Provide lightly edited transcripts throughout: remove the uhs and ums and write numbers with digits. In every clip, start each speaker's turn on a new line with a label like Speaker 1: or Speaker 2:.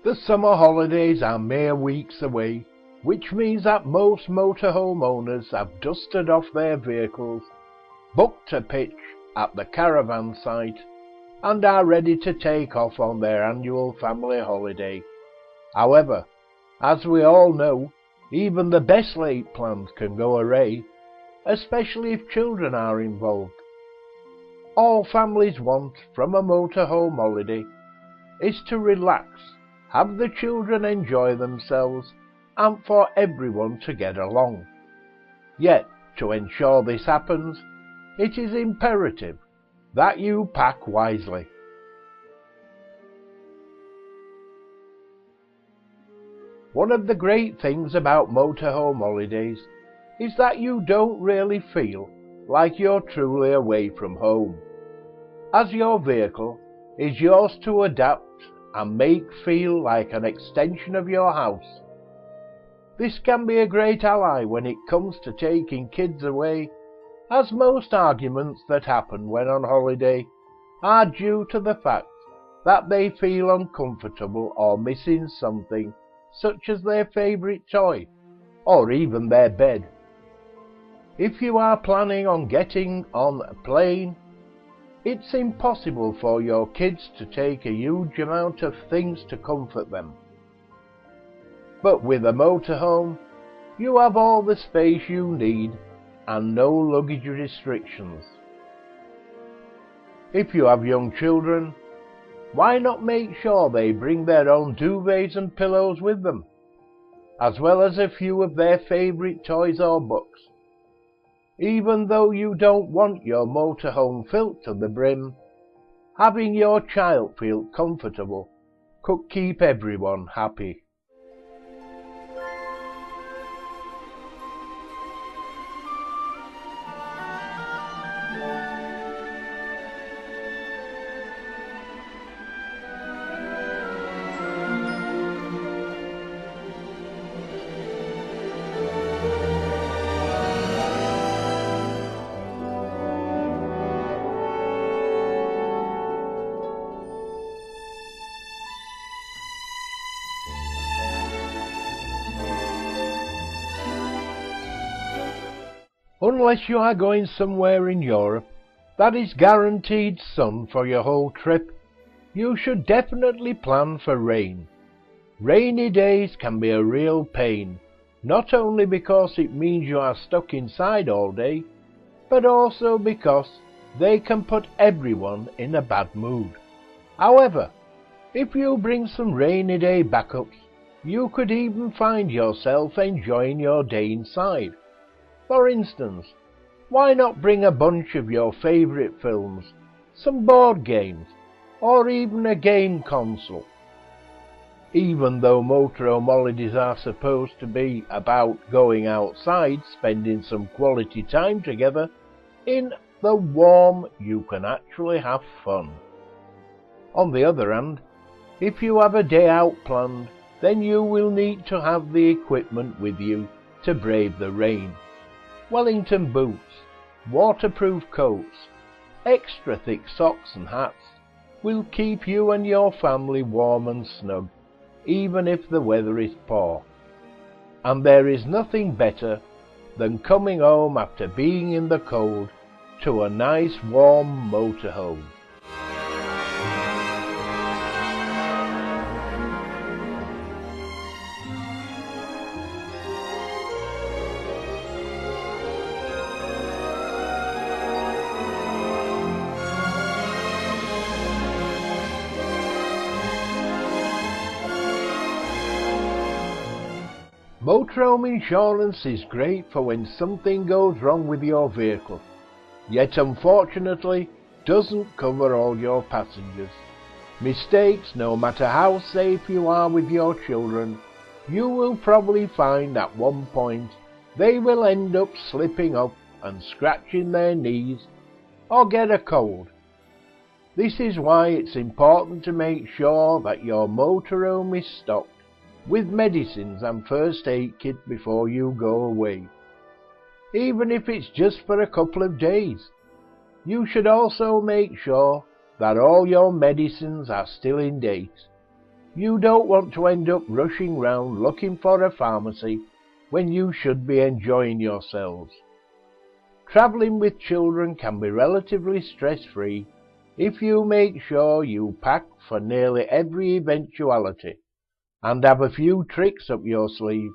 Speaker 1: The summer holidays are mere weeks away, which means that most motorhome owners have dusted off their vehicles, booked a pitch at the caravan site, and are ready to take off on their annual family holiday. However, as we all know, even the best laid plans can go awry, especially if children are involved. All families want from a motorhome holiday is to relax, have the children enjoy themselves, and for everyone to get along. Yet, to ensure this happens, it is imperative that you pack wisely. One of the great things about motorhome holidays is that you don't really feel like you're truly away from home, as your vehicle is yours to adapt and make feel like an extension of your house. This can be a great ally when it comes to taking kids away, as most arguments that happen when on holiday are due to the fact that they feel uncomfortable or missing something, such as their favourite toy, or even their bed. If you are planning on getting on a plane, it's impossible for your kids to take a huge amount of things to comfort them. But with a motorhome, you have all the space you need and no luggage restrictions. If you have young children, why not make sure they bring their own duvets and pillows with them, as well as a few of their favourite toys or books? Even though you don't want your motorhome filled to the brim, having your child feel comfortable could keep everyone happy. Unless you are going somewhere in Europe that is guaranteed sun for your whole trip, you should definitely plan for rain. Rainy days can be a real pain, not only because it means you are stuck inside all day, but also because they can put everyone in a bad mood. However, if you bring some rainy day backups, you could even find yourself enjoying your day inside. For instance, why not bring a bunch of your favourite films, some board games, or even a game console? Even though motorhome holidays are supposed to be about going outside, spending some quality time together, in the warm you can actually have fun. On the other hand, if you have a day out planned, then you will need to have the equipment with you to brave the rain. Wellington boots, waterproof coats, extra thick socks and hats will keep you and your family warm and snug, even if the weather is poor. And there is nothing better than coming home after being in the cold to a nice warm motorhome. Motorhome insurance is great for when something goes wrong with your vehicle, yet unfortunately doesn't cover all your passengers. Mistakes, no matter how safe you are with your children, you will probably find at one point they will end up slipping up and scratching their knees or get a cold. This is why it's important to make sure that your motorhome is stocked with medicines and first aid kit before you go away. Even if it's just for a couple of days, you should also make sure that all your medicines are still in date. You don't want to end up rushing round looking for a pharmacy when you should be enjoying yourselves. Travelling with children can be relatively stress-free if you make sure you pack for nearly every eventuality and have a few tricks up your sleeve.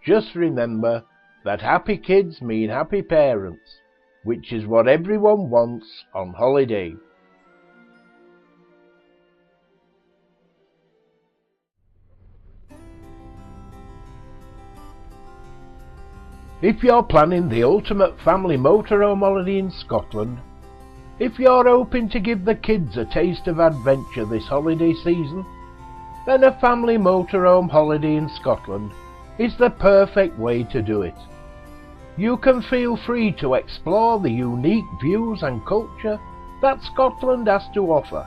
Speaker 1: Just remember that happy kids mean happy parents, which is what everyone wants on holiday. If you're planning the ultimate family motorhome holiday in Scotland, if you're hoping to give the kids a taste of adventure this holiday season, then a family motorhome holiday in Scotland is the perfect way to do it. You can feel free to explore the unique views and culture that Scotland has to offer,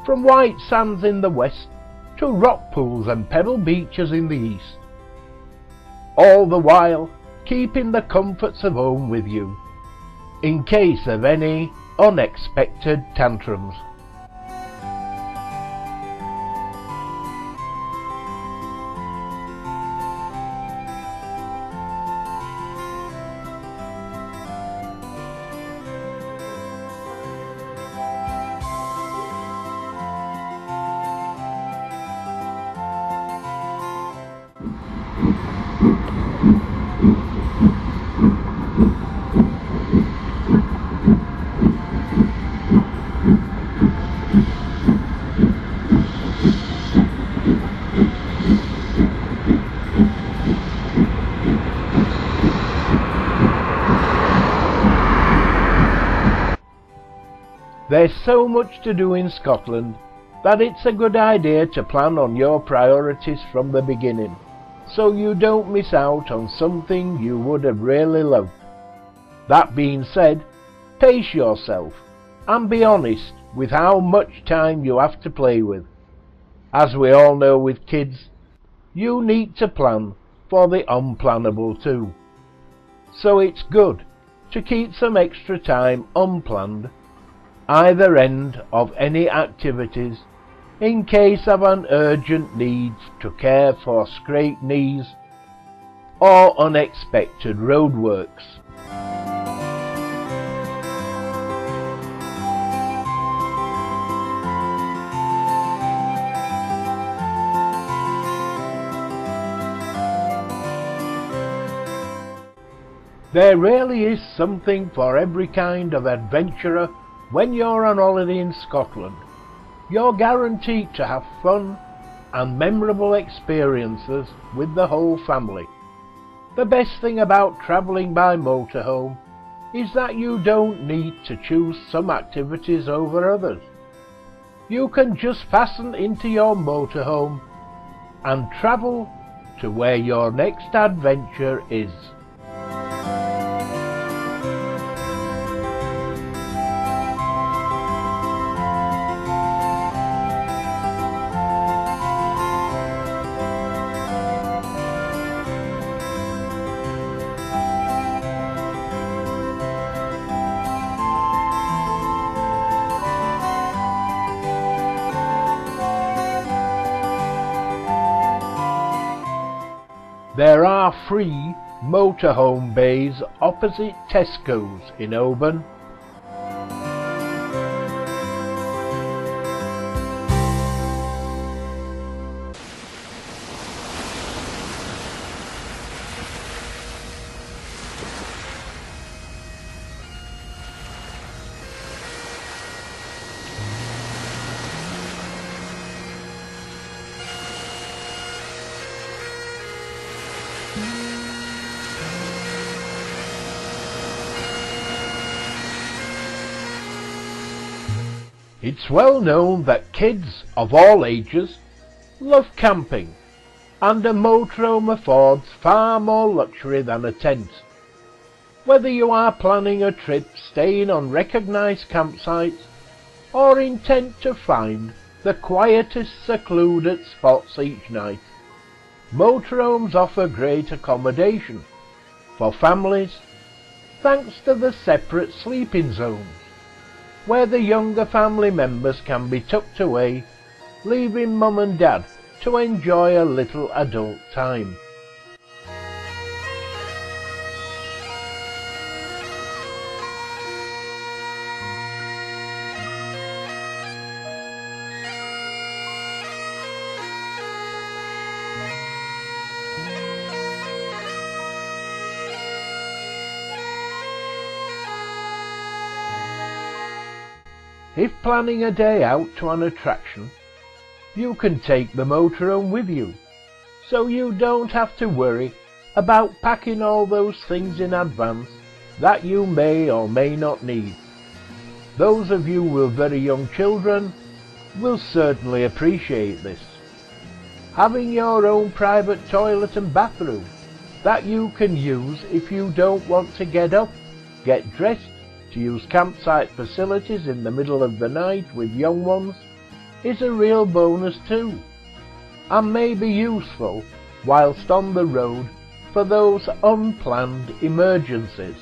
Speaker 1: from white sands in the west to rock pools and pebble beaches in the east, all the while keeping the comforts of home with you, in case of any unexpected tantrums. There's so much to do in Scotland that it's a good idea to plan on your priorities from the beginning, so you don't miss out on something you would have really loved. That being said, pace yourself and be honest with how much time you have to play with. As we all know with kids, you need to plan for the unplannable too. So it's good to keep some extra time unplanned either end of any activities in case of an urgent need to care for scraped knees or unexpected roadworks. There really is something for every kind of adventurer when you're on holiday in Scotland. You're guaranteed to have fun and memorable experiences with the whole family. The best thing about travelling by motorhome is that you don't need to choose some activities over others. You can just fasten into your motorhome and travel to where your next adventure is. There are 3 motorhome bays opposite Tesco's in Oban. It's well known that kids of all ages love camping, and a motorhome affords far more luxury than a tent. Whether you are planning a trip staying on recognised campsites or intent to find the quietest secluded spots each night, motorhomes offer great accommodation for families thanks to the separate sleeping zones, where the younger family members can be tucked away leaving Mum and Dad to enjoy a little adult time. If planning a day out to an attraction, you can take the motorhome with you, so you don't have to worry about packing all those things in advance that you may or may not need. Those of you with very young children will certainly appreciate this. Having your own private toilet and bathroom that you can use if you don't want to get up, get dressed, to use campsite facilities in the middle of the night with young ones is a real bonus too, and may be useful whilst on the road for those unplanned emergencies.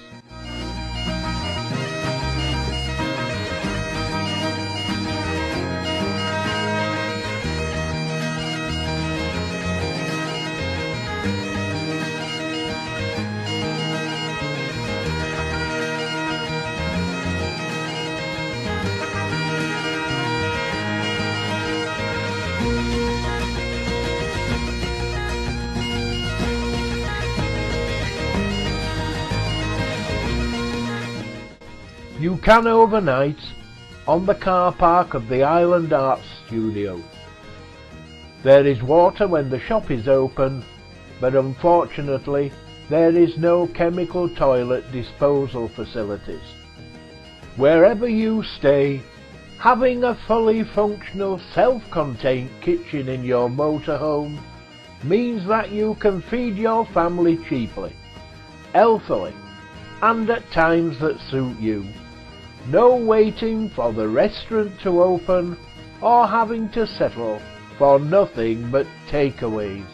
Speaker 1: You can overnight on the car park of the Island Arts Studio. There is water when the shop is open, but unfortunately there is no chemical toilet disposal facilities. Wherever you stay, having a fully functional self-contained kitchen in your motorhome means that you can feed your family cheaply, healthily, and at times that suit you. No waiting for the restaurant to open or having to settle for nothing but takeaways.